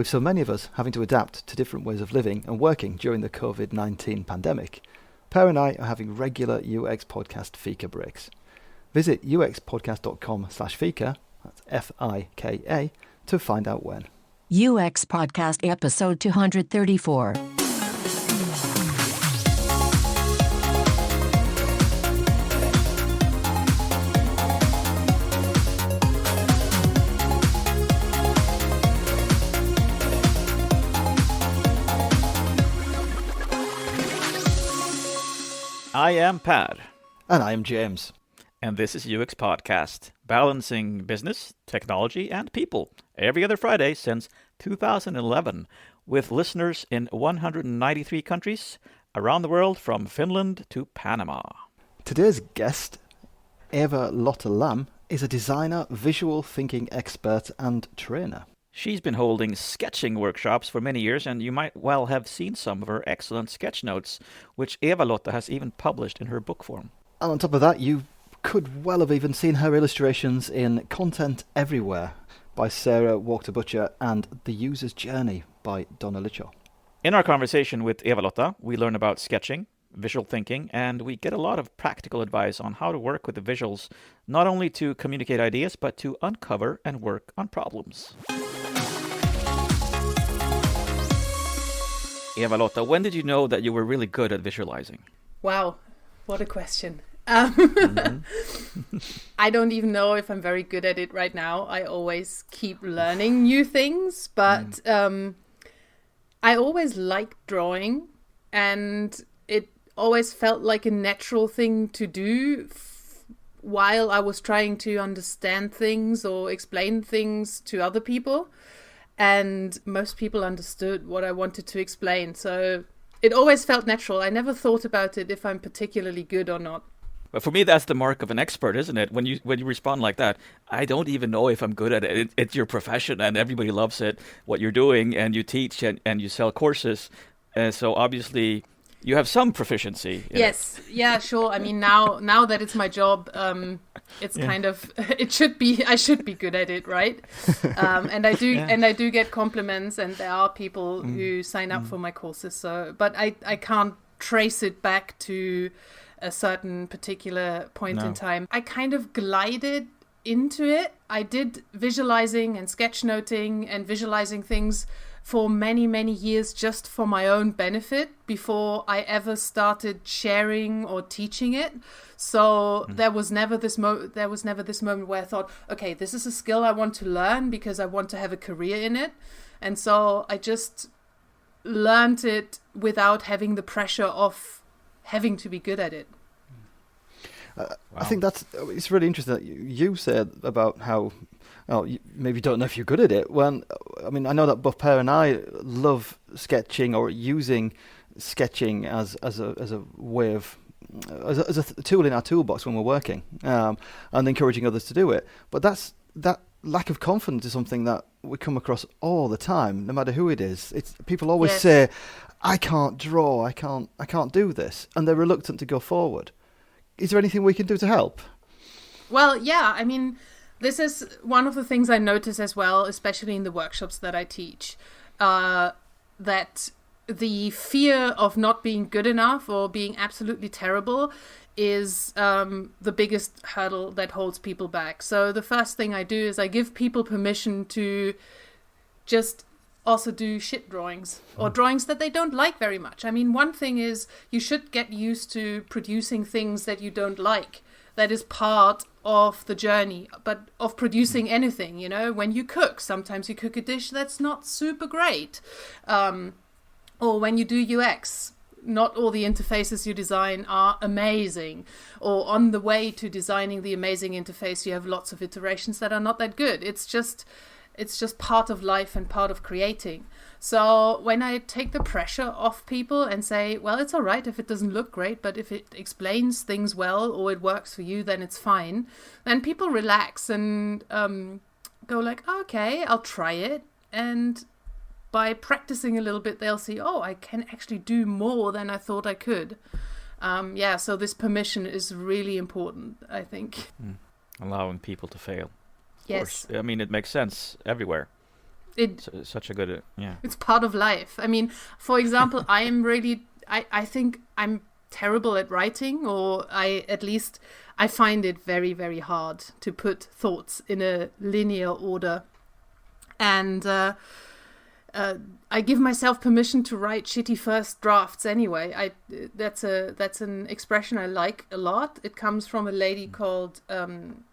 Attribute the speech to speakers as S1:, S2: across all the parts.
S1: With so many of us having to adapt to different ways of living and working during the COVID-19 pandemic, Per and I are having regular UX podcast Fika breaks. Visit uxpodcast.com/fika, that's Fika, to find out when.
S2: UX Podcast Episode 234.
S3: I am Per.
S1: And I am James.
S3: And this is UX Podcast, balancing business, technology, and people, every other Friday since 2011, with listeners in 193 countries around the world from Finland to Panama.
S1: Today's guest, Eva-Lotta Lamm, is a designer, visual thinking expert, and trainer.
S3: She's been holding sketching workshops for many years, and you might well have seen some of her excellent sketch notes, which Eva-Lotta has even published in her book form.
S1: And on top of that, you could well have even seen her illustrations in Content Everywhere by Sarah Walker-Butcher and The User's Journey by Donna Licho.
S3: In our conversation with Eva-Lotta, we learn about sketching, visual thinking, and we get a lot of practical advice on how to work with the visuals, not only to communicate ideas, but to uncover and work on problems. Eva-Lotta, when did you know that you were really good at visualizing?
S4: Wow, what a question. I don't even know if I'm very good at it right now. I always keep learning new things, but I always liked drawing, and it always felt like a natural thing to do while I was trying to understand things or explain things to other people. And most people understood what I wanted to explain. So it always felt natural. I never thought about it if I'm particularly good or not.
S3: But for me, that's the mark of an expert, isn't it? When you respond like that, I don't even know if I'm good at it. It's your profession, and everybody loves it, what you're doing, and you teach and you sell courses. So obviously, you have some proficiency.
S4: Yes, yeah, sure. I mean, now that it's my job, it's kind of I should be good at it, right? And I do get compliments, and there are people who sign up for my courses. So, but I can't trace it back to a certain particular point in time. I kind of glided into it. I did visualizing and sketchnoting and visualizing things for many, many years just for my own benefit before I ever started sharing or teaching it. So there was never this moment where I thought, okay, this is a skill I want to learn because I want to have a career in it. And so I just learned it without having the pressure of having to be good at it.
S1: Wow. I think it's really interesting that you said about how you maybe don't know if you're good at it. I know that both Per and I love sketching or using sketching as a way of as a tool in our toolbox when we're working, and encouraging others to do it. But that lack of confidence is something that we come across all the time, no matter who it is. People always say, "I can't draw, I can't do this," and they're reluctant to go forward. Is there anything we can do to help?
S4: Well, yeah, I mean, this is one of the things I notice as well, especially in the workshops that I teach, that the fear of not being good enough or being absolutely terrible is the biggest hurdle that holds people back. So the first thing I do is I give people permission to just also do shit drawings or drawings that they don't like very much. I mean, one thing is you should get used to producing things that you don't like. That is part of the journey, but of producing anything, when you cook, sometimes you cook a dish that's not super great. Or when you do UX, not all the interfaces you design are amazing. Or on the way to designing the amazing interface, you have lots of iterations that are not that good. It's just part of life and part of creating. So when I take the pressure off people and say, well, it's all right if it doesn't look great, but if it explains things well or it works for you, then it's fine. Then people relax and go like, okay, I'll try it. And by practicing a little bit, they'll see, oh, I can actually do more than I thought I could. So this permission is really important, I think.
S3: Allowing people to fail.
S4: Yes.
S3: I mean, it makes sense everywhere. Such a good, yeah.
S4: It's part of life. I mean, for example, I think I'm terrible at writing, or I find it very, very hard to put thoughts in a linear order. And I give myself permission to write shitty first drafts anyway. That's an expression I like a lot. It comes from a lady called Anne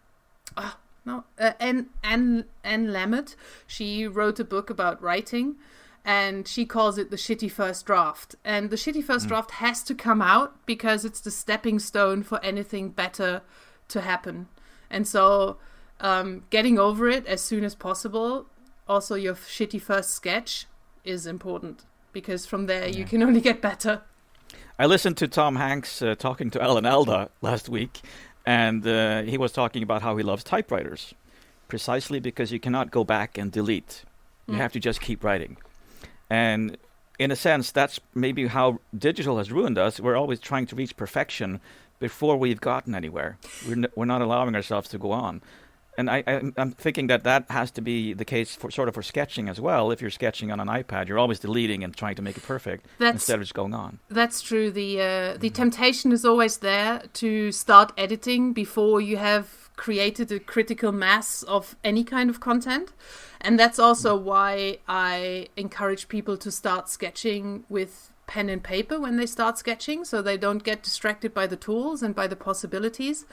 S4: Lamott. She wrote a book about writing, and she calls it the shitty first draft. And the shitty first draft has to come out because it's the stepping stone for anything better to happen. And so getting over it as soon as possible. Also, your shitty first sketch is important because from there you can only get better.
S3: I listened to Tom Hanks talking to Alan Alda last week, and he was talking about how he loves typewriters, precisely because you cannot go back and delete. You have to just keep writing. And in a sense, that's maybe how digital has ruined us. We're always trying to reach perfection before we've gotten anywhere. We're not allowing ourselves to go on. And I'm thinking that has to be the case for sketching as well. If you're sketching on an iPad, you're always deleting and trying to make it perfect instead of just going on.
S4: That's true. The temptation is always there to start editing before you have created a critical mass of any kind of content. And that's also why I encourage people to start sketching with pen and paper when they start sketching, so they don't get distracted by the tools and by the possibilities.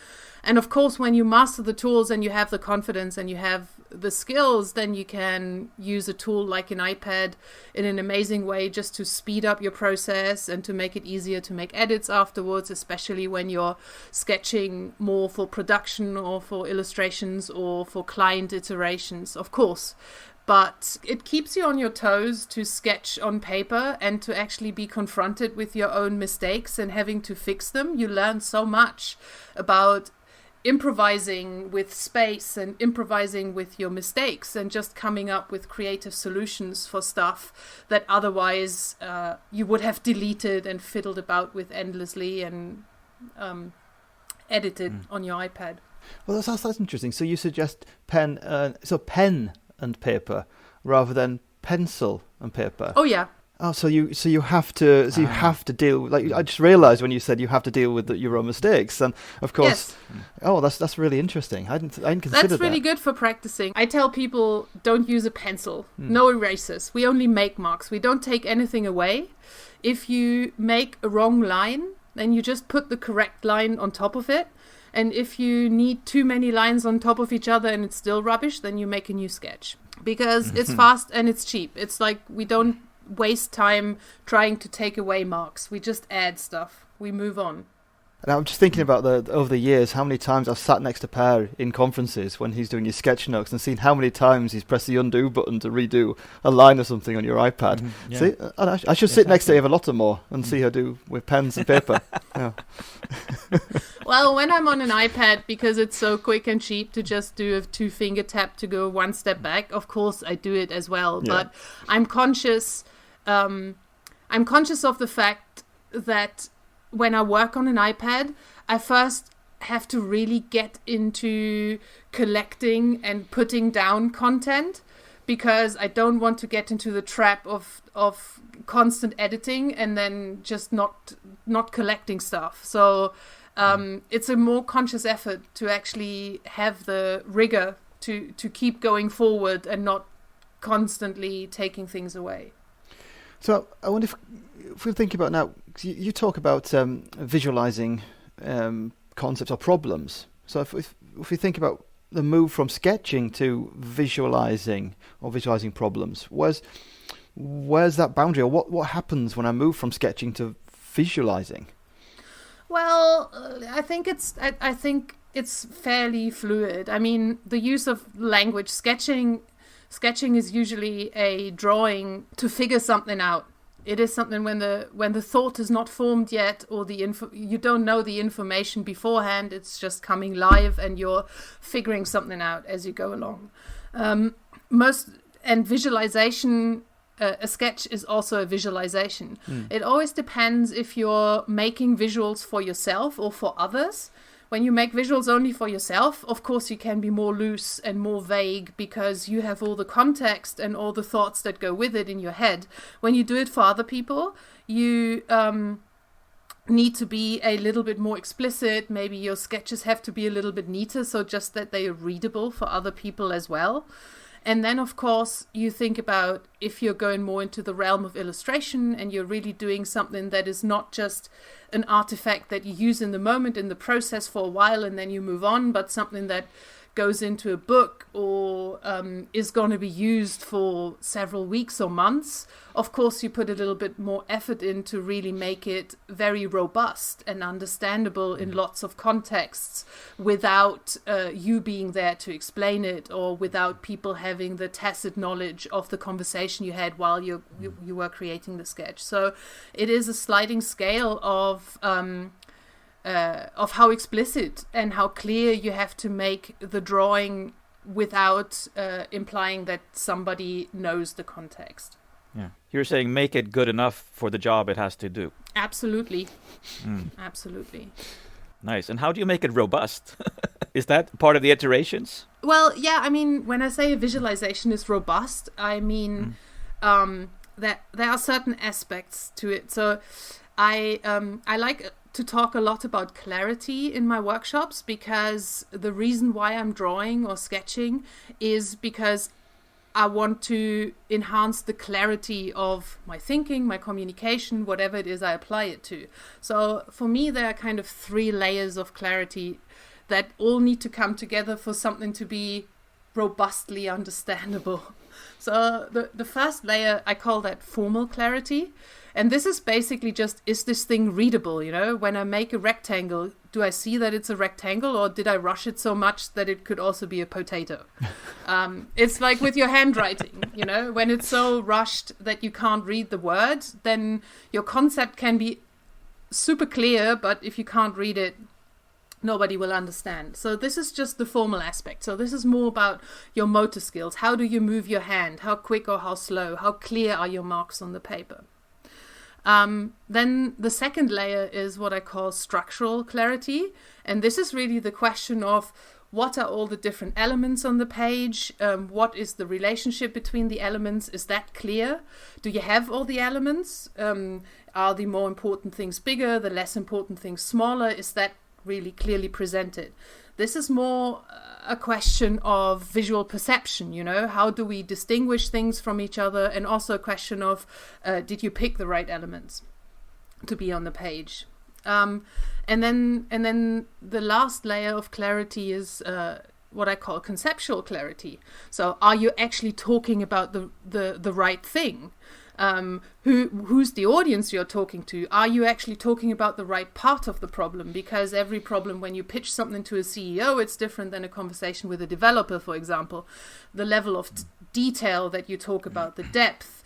S4: And of course, when you master the tools and you have the confidence and you have the skills, then you can use a tool like an iPad in an amazing way just to speed up your process and to make it easier to make edits afterwards, especially when you're sketching more for production or for illustrations or for client iterations, of course. But it keeps you on your toes to sketch on paper and to actually be confronted with your own mistakes and having to fix them. You learn so much about improvising with space and improvising with your mistakes and just coming up with creative solutions for stuff that otherwise you would have deleted and fiddled about with endlessly and edited on your iPad.
S1: Well, that's interesting. So you suggest pen and paper rather than pencil and paper.
S4: Oh yeah.
S1: Oh, so you have to deal. Like, I just realised when you said you have to deal with your own mistakes, and of course, oh, that's really interesting. I didn't consider that.
S4: That's really good for practicing. I tell people, don't use a pencil, no erasers. We only make marks. We don't take anything away. If you make a wrong line, then you just put the correct line on top of it. And if you need too many lines on top of each other and it's still rubbish, then you make a new sketch. Because it's fast and it's cheap. It's like we don't waste time trying to take away marks. We just add stuff. We move on.
S1: And I'm just thinking about over the years, how many times I've sat next to Per in conferences when he's doing his sketch notes and seen how many times he's pressed the undo button to redo a line or something on your iPad. Mm-hmm. Yeah. See, I should sit next to Eva-Lotta more and see her do with pens and paper. Yeah.
S4: Well, when I'm on an iPad, because it's so quick and cheap to just do a 2-finger tap to go one step back, of course I do it as well. Yeah. But I'm conscious of the fact that when I work on an iPad, I first have to really get into collecting and putting down content, because I don't want to get into the trap of constant editing and then just not collecting stuff. So it's a more conscious effort to actually have the rigor to keep going forward and not constantly taking things away.
S1: So I wonder if we think about now, you talk about visualizing concepts or problems. So if we think about the move from sketching to visualizing or visualizing problems, where's that boundary, or what happens when I move from sketching to visualizing?
S4: Well, I think it's fairly fluid. I mean, the use of language, sketching is usually a drawing to figure something out. It is something when the thought is not formed yet, or you don't know the information beforehand. It's just coming live, and you're figuring something out as you go along. Visualization. A sketch is also a visualization. It always depends if you're making visuals for yourself or for others, When you make visuals only for yourself, of course you can be more loose and more vague because you have all the context and all the thoughts that go with it in your head. When you do it for other people, you need to be a little bit more explicit. Maybe your sketches have to be a little bit neater, so just that they are readable for other people as well. And then, of course, you think about if you're going more into the realm of illustration and you're really doing something that is not just an artifact that you use in the moment in the process for a while and then you move on, but something that goes into a book or is going to be used for several weeks or months. Of course, you put a little bit more effort in to really make it very robust and understandable in lots of contexts without you being there to explain it or without people having the tacit knowledge of the conversation you had while you were creating the sketch. So it is a sliding scale of how explicit and how clear you have to make the drawing without implying that somebody knows the context.
S3: Yeah. You're saying make it good enough for the job it has to do.
S4: Absolutely. Absolutely.
S3: Nice. And how do you make it robust? Is that part of the iterations?
S4: Well, yeah, I mean, when I say a visualization is robust, I mean that there are certain aspects to it. So I like to talk a lot about clarity in my workshops, because the reason why I'm drawing or sketching is because I want to enhance the clarity of my thinking, my communication, whatever it is I apply it to. So for me, there are kind of 3 layers of clarity that all need to come together for something to be robustly understandable. So the first layer, I call that formal clarity. And this is basically just, is this thing readable? You know, when I make a rectangle, do I see that it's a rectangle, or did I rush it so much that it could also be a potato? It's like with your handwriting, you know, when it's so rushed that you can't read the word, then your concept can be super clear, but if you can't read it, nobody will understand. So this is just the formal aspect. So this is more about your motor skills. How do you move your hand? How quick or how slow? How clear are your marks on the paper? Then the second layer is what I call structural clarity. And this is really the question of what are all the different elements on the page? What is the relationship between the elements? Is that clear? Do you have all the elements? Are the more important things bigger, the less important things smaller? Is that really clearly presented? This is more a question of visual perception, you know, how do we distinguish things from each other, and also a question of did you pick the right elements to be on the page? And then the last layer of clarity is what I call conceptual clarity. So are you actually talking about the right thing? Who's the audience you're talking to? Are you actually talking about the right part of the problem? Because every problem, when you pitch something to a CEO, it's different than a conversation with a developer, for example. The level of detail that you talk about, the depth,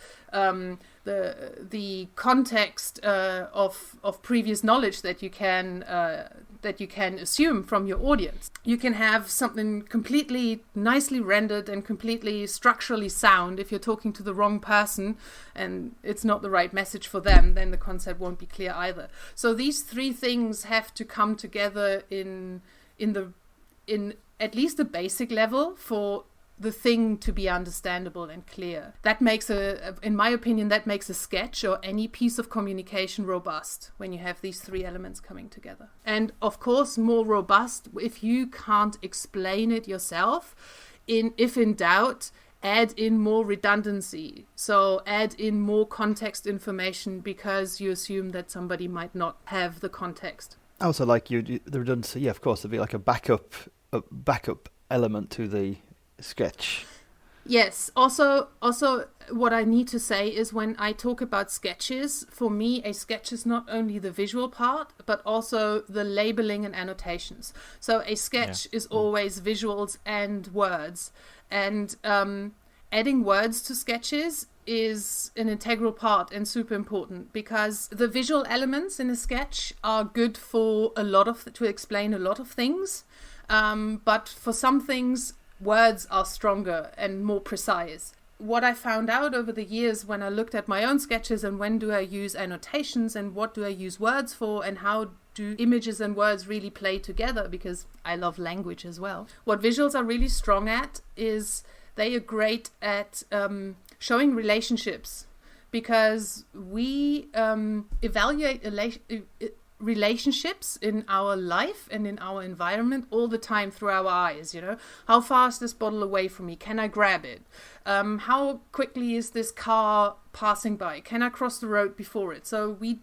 S4: the context of previous knowledge that you can assume from your audience. You can have something completely nicely rendered and completely structurally sound. If you're talking to the wrong person and it's not the right message for them, then the concept won't be clear either. So these 3 things have to come together in at least a basic level for the thing to be understandable and clear. That makes in my opinion, that makes a sketch or any piece of communication robust, when you have these 3 elements coming together. And of course, more robust if you can't explain it yourself. If in doubt, add in more redundancy. So add in more context information, because you assume that somebody might not have the context.
S1: I also like the redundancy. Yeah, of course, there'd be like a backup element to the sketch.
S4: Yes. Also, what I need to say is, when I talk about sketches, for me, a sketch is not only the visual part, but also the labeling and annotations. So a sketch is always visuals and words. And adding words to sketches is an integral part and super important, because the visual elements in a sketch are good for to explain a lot of things. But for some things, words are stronger and more precise. What I found out over the years when I looked at my own sketches and when do I use annotations and what do I use words for and how do images and words really play together? Because I love language as well. What visuals are really strong at is they are great at showing relationships, because we evaluate relationships in our life and in our environment all the time through our eyes. How far is this bottle away from me? Can I grab it? How quickly is this car passing by? Can I cross the road before it? So we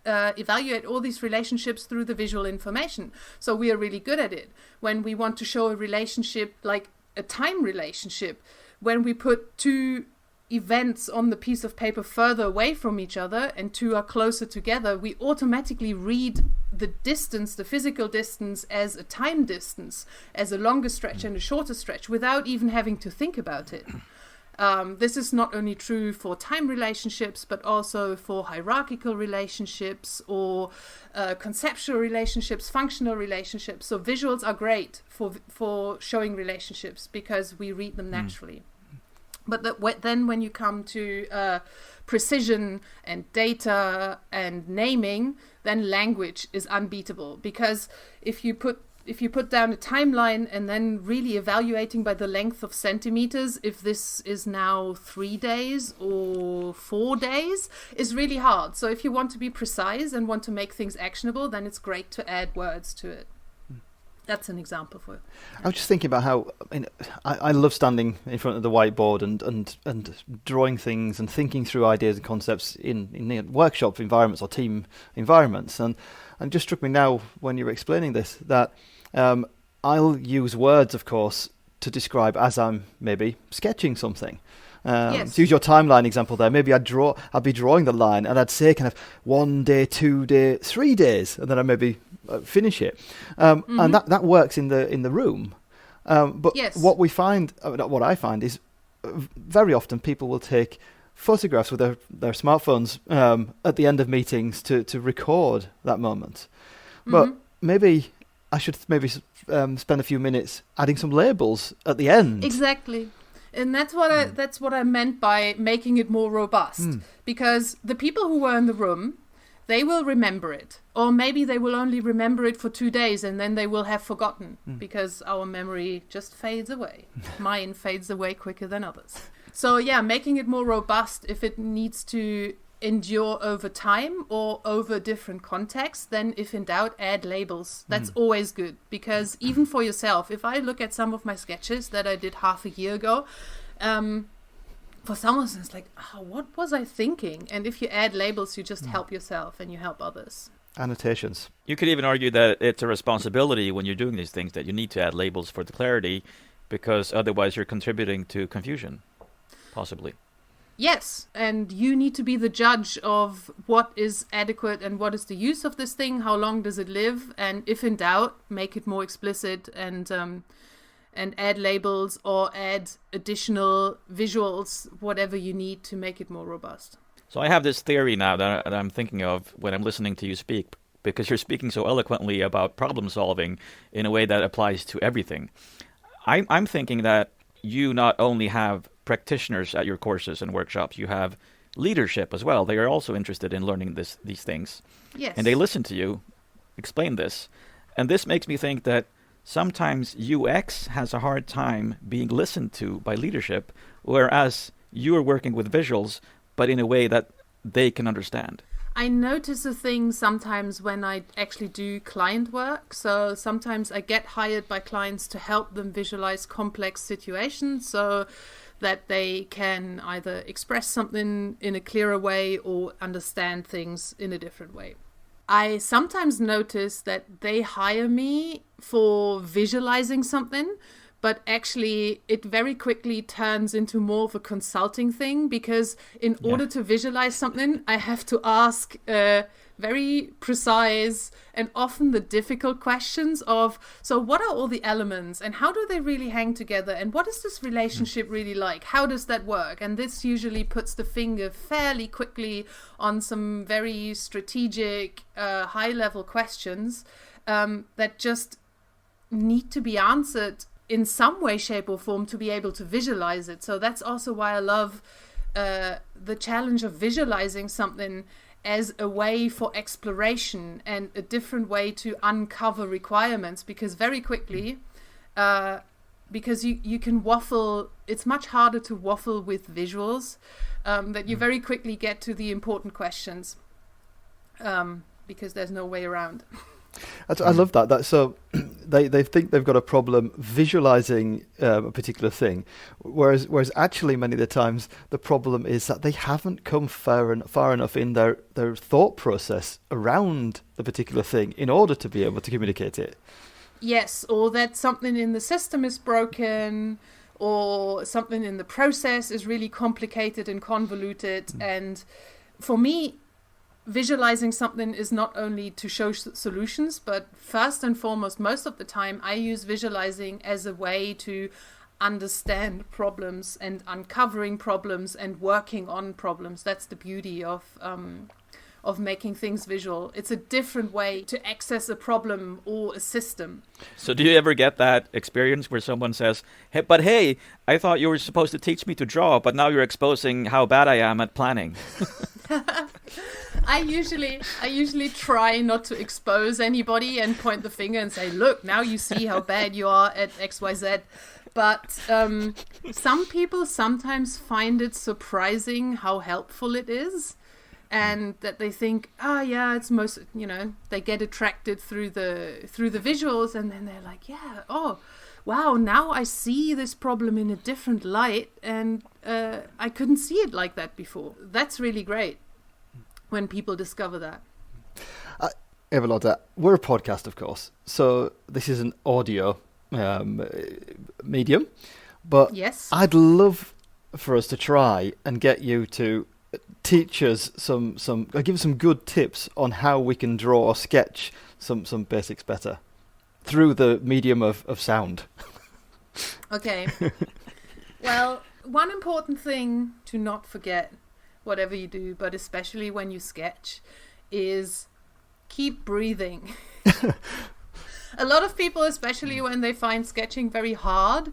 S4: evaluate all these relationships through the visual information. So we are really good at it. When we want to show a relationship, like a time relationship, when we put two events on the piece of paper further away from each other and two are closer together, we automatically read the distance, the physical distance, as a time distance, as a longer stretch and a shorter stretch, without even having to think about it. This is not only true for time relationships, but also for hierarchical relationships or conceptual relationships, functional relationships. So visuals are great for showing relationships because we read them naturally. But then when you come to precision and data and naming, then language is unbeatable. Because if you put down a timeline and then really evaluating by the length of centimeters, if this is now 3 days or 4 days, is really hard. So if you want to be precise and want to make things actionable, then it's great to add words to it. That's an example for it.
S1: I was just thinking about how I love standing in front of the whiteboard and drawing things and thinking through ideas and concepts in workshop environments or team environments. And it just struck me now when you were explaining this that I'll use words, of course, to describe as I'm maybe sketching something.
S4: Yes.
S1: To use your timeline example there, maybe I'd be drawing the line and I'd say kind of 1 day, 2 day, 3 days, and then I'd maybe finish it. And that works in the room. But
S4: yes.
S1: what I find is very often people will take photographs with their smartphones at the end of meetings to record that moment. But maybe I should spend a few minutes adding some labels at the end.
S4: Exactly. And that's what I meant by making it more robust. Because the people who were in the room, they will remember it. Or maybe they will only remember it for 2 days and then they will have forgotten because our memory just fades away. Mine fades away quicker than others. So yeah, making it more robust, if it needs to endure over time or over different contexts, then if in doubt, add labels. That's always good, because even for yourself, if I look at some of my sketches that I did half a year ago, for some of them it's like, what was I thinking? And if you add labels, you just help yourself and you help others.
S1: Annotations.
S3: You could even argue that it's a responsibility when you're doing these things that you need to add labels for the clarity, because otherwise you're contributing to confusion, possibly.
S4: Yes, and you need to be the judge of what is adequate and what is the use of this thing, how long does it live, and if in doubt, make it more explicit and add labels or add additional visuals, whatever you need to make it more robust.
S3: So I have this theory now that I'm thinking of when I'm listening to you speak, because you're speaking so eloquently about problem solving in a way that applies to everything. I'm thinking that you not only have practitioners at your courses and workshops, you have leadership as well. They are also interested in learning these things.
S4: Yes.
S3: And they listen to you explain this. And this makes me think that sometimes UX has a hard time being listened to by leadership, whereas you are working with visuals, but in a way that they can understand.
S4: I notice a thing sometimes when I actually do client work. So sometimes I get hired by clients to help them visualize complex situations so that they can either express something in a clearer way or understand things in a different way. I sometimes notice that they hire me for visualizing something, but actually it very quickly turns into more of a consulting thing, because in order to visualize something, I have to ask very precise and often the difficult questions of, so what are all the elements and how do they really hang together and what is this relationship really like? How does that work? And this usually puts the finger fairly quickly on some very strategic, high-level questions that just need to be answered in some way, shape or form to be able to visualize it. So that's also why I love the challenge of visualizing something as a way for exploration and a different way to uncover requirements, because very quickly, because you can waffle, it's much harder to waffle with visuals, that you very quickly get to the important questions, because there's no way around.
S1: I love that. So they think they've got a problem visualizing a particular thing, whereas actually many of the times the problem is that they haven't come far enough in their thought process around the particular thing in order to be able to communicate it.
S4: Yes, or that something in the system is broken, or something in the process is really complicated and convoluted. And for me, visualizing something is not only to show solutions, but first and foremost, most of the time, I use visualizing as a way to understand problems and uncovering problems and working on problems. That's the beauty of making things visual. It's a different way to access a problem or a system.
S3: So do you ever get that experience where someone says, hey, I thought you were supposed to teach me to draw, but now you're exposing how bad I am at planning?
S4: I usually try not to expose anybody and point the finger and say, look, now you see how bad you are at XYZ. But some people sometimes find it surprising how helpful it is. And that they think, it's most, they get attracted through the visuals, and then they're like, wow, now I see this problem in a different light, and I couldn't see it like that before. That's really great when people discover that.
S1: Eva-Lotta, we're a podcast, of course, so this is an audio medium, but
S4: yes,
S1: I'd love for us to try and get you to teach us give us some good tips on how we can draw or sketch some basics better through the medium of sound.
S4: Okay. Well, one important thing to not forget, whatever you do, but especially when you sketch, is keep breathing. A lot of people, especially when they find sketching very hard,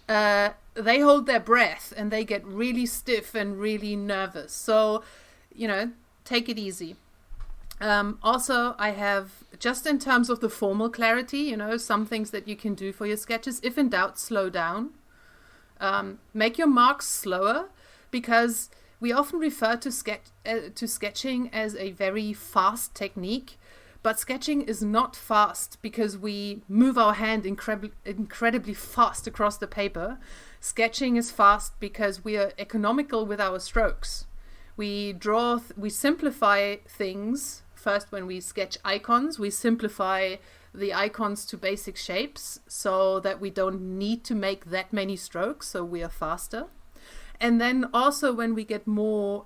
S4: they hold their breath and they get really stiff and really nervous. So, take it easy. Also, I have, just in terms of the formal clarity, some things that you can do for your sketches. If in doubt, slow down. Make your marks slower, because we often refer to sketching as a very fast technique. But sketching is not fast because we move our hand incredibly fast across the paper. Sketching is fast because we are economical with our strokes. We simplify things. First, when we sketch icons, we simplify the icons to basic shapes so that we don't need to make that many strokes, so we are faster. And then also when we get more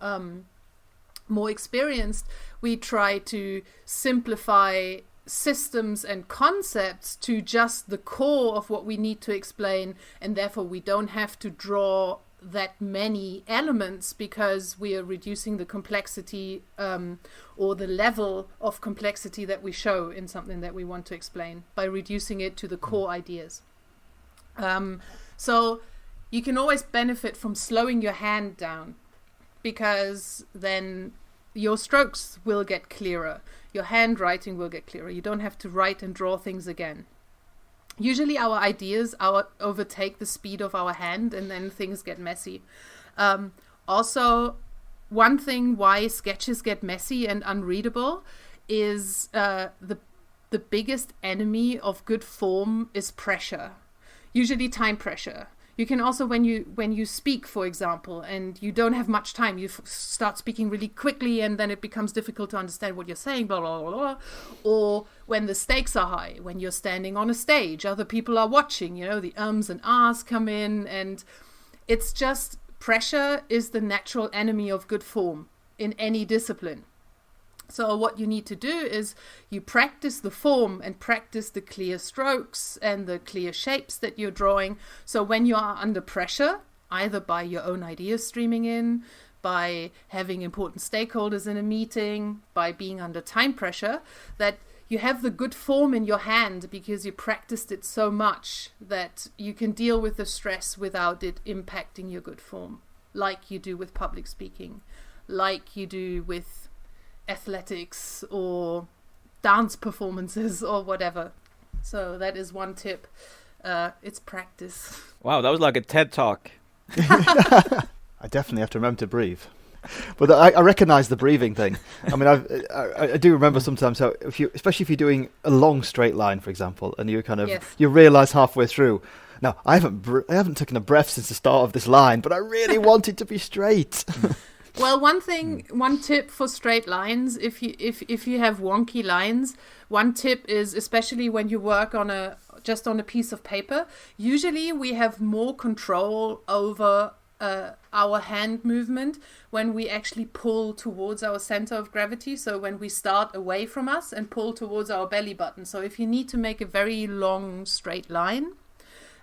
S4: experienced, we try to simplify systems and concepts to just the core of what we need to explain, and therefore we don't have to draw that many elements, because we are reducing the complexity or the level of complexity that we show in something that we want to explain by reducing it to the core ideas. So you can always benefit from slowing your hand down, because then your strokes will get clearer. Your handwriting will get clearer. You don't have to write and draw things again. Usually our ideas overtake the speed of our hand, and then things get messy. Also, one thing why sketches get messy and unreadable is the biggest enemy of good form is pressure. Usually time pressure. You can also, when you speak, for example, and you don't have much time, you start speaking really quickly, and then it becomes difficult to understand what you're saying, blah, blah, blah, blah. Or when the stakes are high, when you're standing on a stage, other people are watching, the ums and ahs come in, and it's just, pressure is the natural enemy of good form in any discipline. So what you need to do is you practice the form and practice the clear strokes and the clear shapes that you're drawing. So when you are under pressure, either by your own ideas streaming in, by having important stakeholders in a meeting, by being under time pressure, that you have the good form in your hand because you practiced it so much that you can deal with the stress without it impacting your good form, like you do with public speaking, like you do with athletics or dance performances or whatever. So that is one tip. It's practice.
S3: Wow, that was like a TED Talk.
S1: I definitely have to remember to breathe. But I recognise the breathing thing. I mean, I do remember sometimes how, especially if you're doing a long straight line, for example, and you kind of you realise halfway through, now I haven't taken a breath since the start of this line, but I really want it to be straight.
S4: Well, one tip for straight lines, if you have wonky lines, one tip is, especially when you work just on a piece of paper, usually we have more control over our hand movement when we actually pull towards our center of gravity. So when we start away from us and pull towards our belly button. So if you need to make a very long straight line,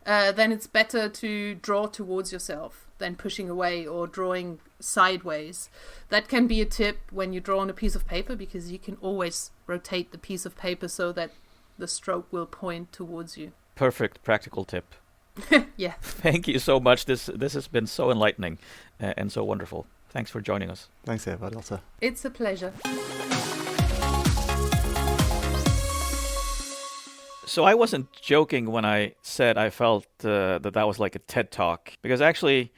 S4: then it's better to draw towards yourself than pushing away or drawing sideways. That can be a tip when you draw on a piece of paper, because you can always rotate the piece of paper so that the stroke will point towards you.
S3: Perfect practical tip.
S4: Yeah.
S3: Thank you so much. This has been so enlightening and so wonderful. Thanks for joining us.
S1: Thanks, Eva-Lotta.
S4: It's a pleasure.
S3: So I wasn't joking when I said I felt that was like a TED Talk, because actually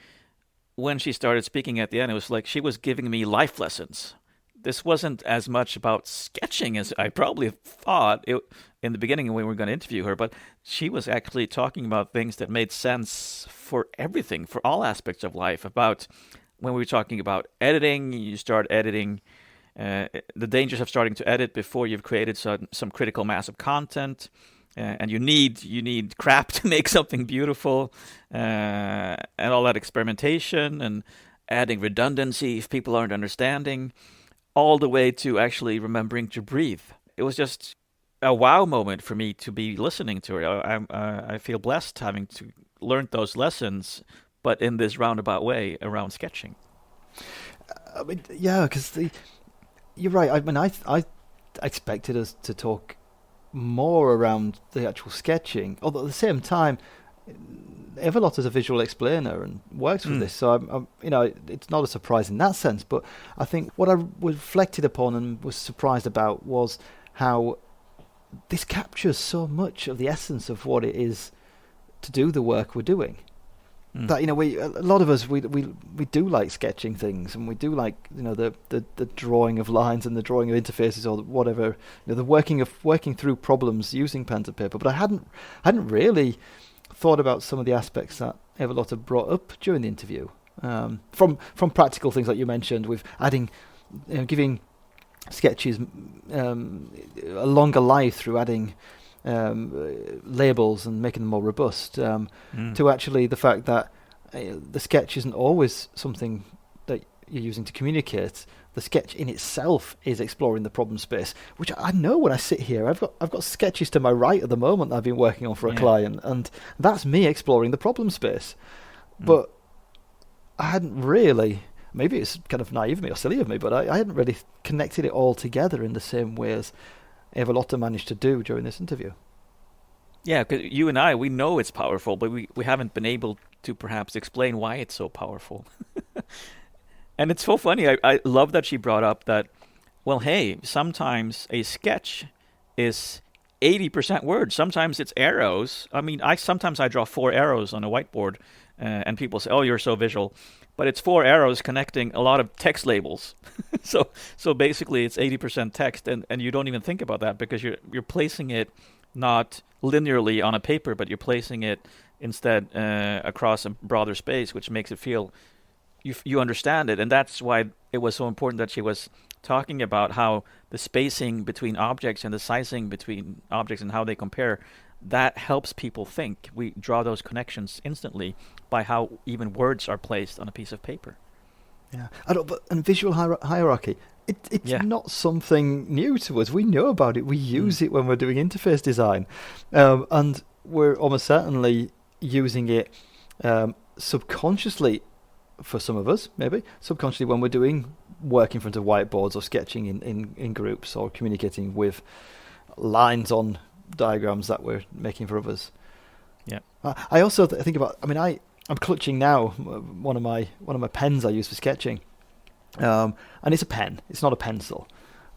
S3: when she started speaking at the end, it was like she was giving me life lessons. This wasn't as much about sketching as I probably thought in the beginning when we were going to interview her, but she was actually talking about things that made sense for everything, for all aspects of life. About when we were talking about editing, you start editing, the dangers of starting to edit before you've created some critical mass of content, and you need crap to make something beautiful, and all that experimentation and adding redundancy if people aren't understanding, all the way to actually remembering to breathe. It was just a wow moment for me to be listening to her. I feel blessed having to learn those lessons, but in this roundabout way around sketching.
S1: I mean, yeah, because you're right. I mean, I expected us to talk more around the actual sketching, although at the same time, Eva-Lotta's a visual explainer and works with this, so I'm, it's not a surprise in that sense. But I think what I reflected upon and was surprised about was how this captures so much of the essence of what it is to do the work we're doing. That a lot of us we do like sketching things, and we do like the drawing of lines and the drawing of interfaces or whatever, the working through problems using pen and paper. But I hadn't really thought about some of the aspects that Eva-Lotta brought up during the interview, from practical things like you mentioned, with adding, giving sketches a longer life through adding labels and making them more robust, to actually the fact that the sketch isn't always something that you're using to communicate. The sketch in itself is exploring the problem space, which I know when I sit here. I've got sketches to my right at the moment that I've been working on for a client, and that's me exploring the problem space. But I hadn't really, maybe it's kind of naive of me or silly of me, but I hadn't really connected it all together in the same way as Eva-Lotta managed to do during this interview.
S3: Yeah, because you and I, we know it's powerful, but we haven't been able to perhaps explain why it's so powerful. And it's so funny. I love that she brought up that, well, hey, sometimes a sketch is 80% words. Sometimes it's arrows. I mean, sometimes I draw 4 arrows on a whiteboard, and people say, oh, you're so visual. But it's 4 arrows connecting a lot of text labels. So basically it's 80% text, and you don't even think about that because you're placing it not linearly on a paper, but you're placing it instead across a broader space, which makes it feel you understand it. And that's why it was so important that she was talking about how the spacing between objects and the sizing between objects and how they compare, that helps people think. We draw those connections instantly by how even words are placed on a piece of paper.
S1: Yeah, and visual hierarchy, it's not something new to us. We know about it. We use it when we're doing interface design, and we're almost certainly using it subconsciously for some of us, maybe subconsciously when we're doing work in front of whiteboards or sketching in groups or communicating with lines on diagrams that we're making for others.
S3: Yeah.
S1: I also think about, I mean, I'm clutching now one of my pens I use for sketching, and it's a pen. It's not a pencil,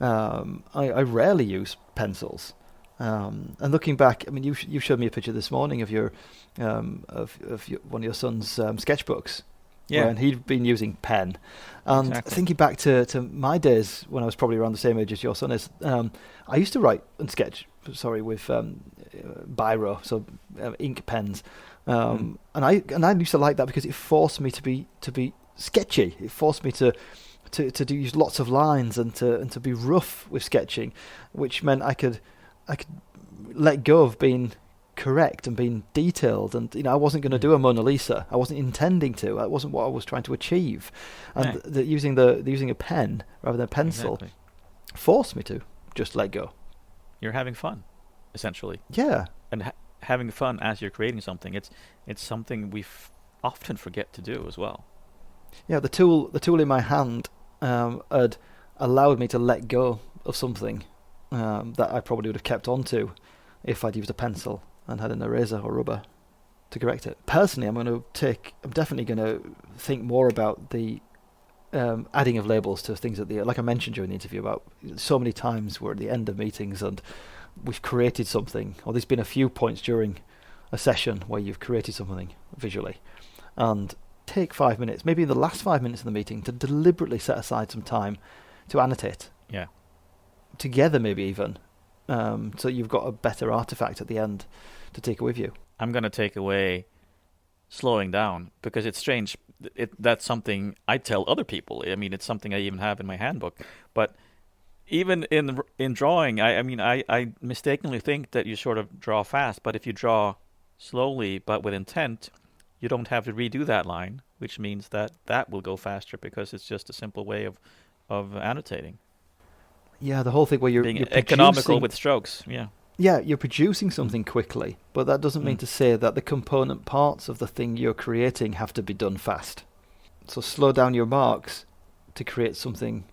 S1: I rarely use pencils. And looking back, I mean, you showed me a picture this morning of your one of your son's sketchbooks.
S3: Yeah.
S1: When he'd been using pen. And
S3: Exactly.
S1: thinking back to my days when I was probably around the same age as your son is, I used to write and sketch, with biro, so ink pens. And I used to like that because it forced me to be sketchy. It forced me to use lots of lines and to be rough with sketching, which meant I could let go of being correct and being detailed, and I wasn't going to do a Mona Lisa. I wasn't intending to. That wasn't what I was trying to achieve. And using a pen rather than a pencil forced me to just let go.
S3: You're having fun, essentially.
S1: Yeah.
S3: And having fun as you're creating something, it's something we often forget to do as well.
S1: Yeah, the tool in my hand had allowed me to let go of something that I probably would have kept on to if I'd used a pencil and had an eraser or rubber to correct it. Personally, I'm definitely going to think more about the adding of labels to things like I mentioned during the interview about so many times we're at the end of meetings and we've created something, or there's been a few points during a session where you've created something visually, and take 5 minutes, maybe the last 5 minutes of the meeting, to deliberately set aside some time to annotate.
S3: Yeah.
S1: Together, maybe even. So you've got a better artifact at the end to take with you.
S3: I'm going to take away slowing down, because it's strange. That's something I tell other people. I mean, it's something I even have in my handbook. But even in drawing, I mistakenly think that you sort of draw fast. But if you draw slowly but with intent, you don't have to redo that line, which means that will go faster because it's just a simple way of annotating.
S1: Yeah, the whole thing where you're
S3: economical with strokes. Yeah.
S1: Yeah, you're producing something quickly, but that doesn't mean to say that the component parts of the thing you're creating have to be done fast. So slow down your marks to create something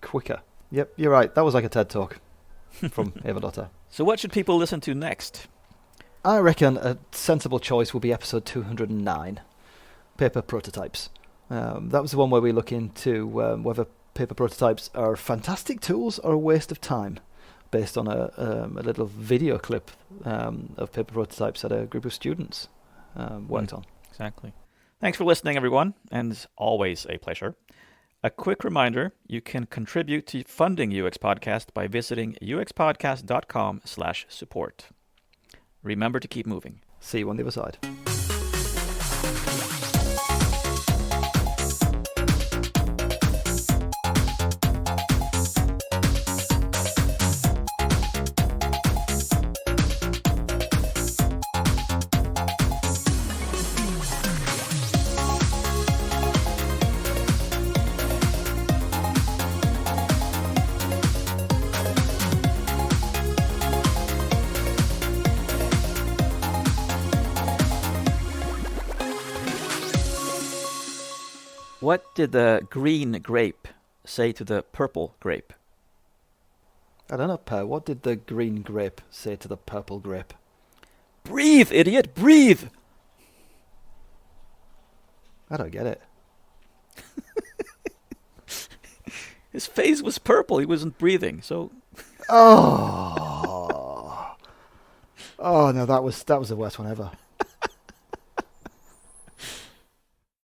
S1: quicker. Yep, you're right. That was like a TED Talk from Eva-Lotta.
S3: So what should people listen to next?
S1: I reckon a sensible choice will be episode 209, Paper Prototypes. That was the one where we look into whether paper prototypes are fantastic tools or a waste of time, based on a little video clip of paper prototypes that a group of students worked on.
S3: Exactly. Thanks for listening, everyone, and it's always a pleasure. A quick reminder, you can contribute to funding UX Podcast by visiting uxpodcast.com/support. Remember to keep moving.
S1: See you on the other side.
S3: What did the green grape say to the purple grape?
S1: I don't know, Per. What did the green grape say to the purple grape?
S3: Breathe, idiot, breathe!
S1: I don't get it.
S3: His face was purple. He wasn't breathing, so...
S1: Oh no, that was the worst one ever.